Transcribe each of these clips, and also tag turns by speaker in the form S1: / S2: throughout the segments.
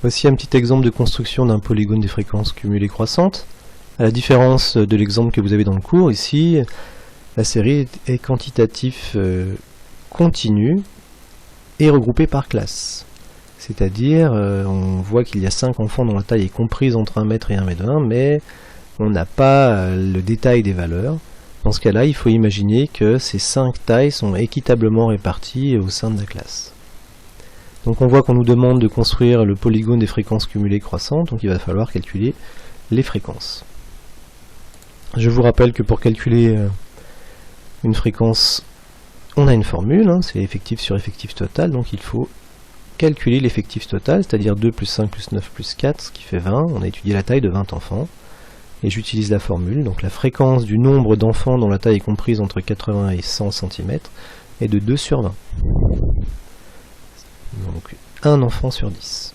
S1: Voici un petit exemple de construction d'un polygone des fréquences cumulées croissantes. À la différence de l'exemple que vous avez dans le cours, ici, la série est quantitatif continu et regroupée par classe. C'est-à-dire, on voit qu'il y a 5 enfants dont la taille est comprise entre 1 mètre et 1 mètre 20, mais on n'a pas le détail des valeurs. Dans ce cas-là, il faut imaginer que ces 5 tailles sont équitablement réparties au sein de la classe. Donc on voit qu'on nous demande de construire le polygone des fréquences cumulées croissantes, donc il va falloir calculer les fréquences. Je vous rappelle que pour calculer une fréquence, on a une formule, hein, c'est effectif sur effectif total, donc il faut calculer l'effectif total, c'est-à-dire 2 plus 5 plus 9 plus 4, ce qui fait 20. On a étudié la taille de 20 enfants. Et j'utilise la formule, donc la fréquence du nombre d'enfants dont la taille est comprise entre 80 et 100 cm est de 2 sur 20. Donc 1 enfant sur 10.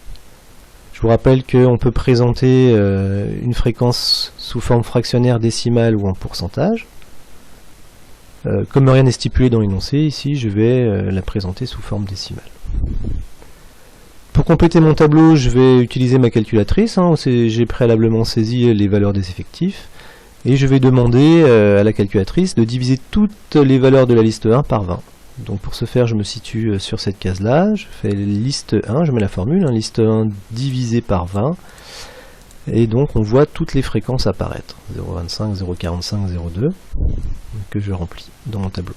S1: Je vous rappelle qu'on peut présenter une fréquence sous forme fractionnaire décimale ou en pourcentage. Comme rien n'est stipulé dans l'énoncé, ici je vais la présenter sous forme décimale. Pour compléter mon tableau, je vais utiliser ma calculatrice, hein, j'ai préalablement saisi les valeurs des effectifs, et je vais demander à la calculatrice de diviser toutes les valeurs de la liste 1 par 20. Donc pour ce faire, je me situe sur cette case-là, je fais liste 1, je mets la formule, hein, liste 1 divisé par 20, et donc on voit toutes les fréquences apparaître, 0,25, 0,45, 0,2, que je remplis dans mon tableau.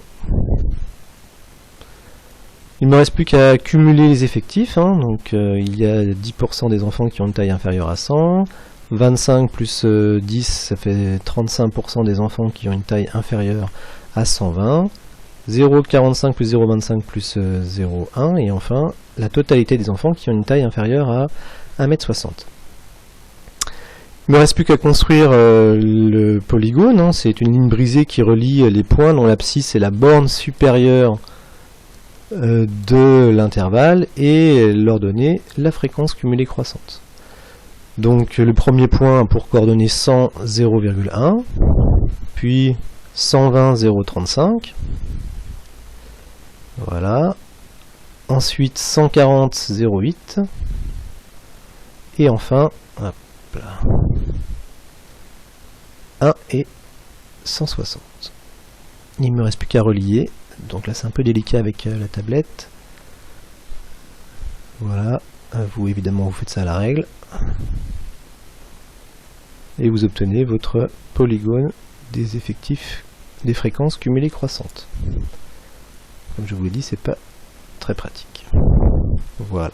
S1: Il ne me reste plus qu'à cumuler les effectifs, hein. Donc il y a 10% des enfants qui ont une taille inférieure à 100, 25 plus 10, ça fait 35% des enfants qui ont une taille inférieure à 120, 0,45 plus 0,25 plus 0,1, et enfin la totalité des enfants qui ont une taille inférieure à 1,60 m. Il ne me reste plus qu'à construire le polygone, hein. C'est une ligne brisée qui relie les points dont l'abscisse est la borne supérieure de l'intervalle et leur donner la fréquence cumulée croissante. Donc le premier point pour coordonner 100, 0,1, puis 120, 0,35, voilà, ensuite 140, 0,8, et enfin, hop là, 1 et 160. Il ne me reste plus qu'à relier. Donc là c'est un peu délicat avec la tablette. Voilà, vous évidemment vous faites ça à la règle. Et vous obtenez votre polygone des effectifs des fréquences cumulées croissantes. Comme je vous l'ai dit, c'est pas très pratique. Voilà.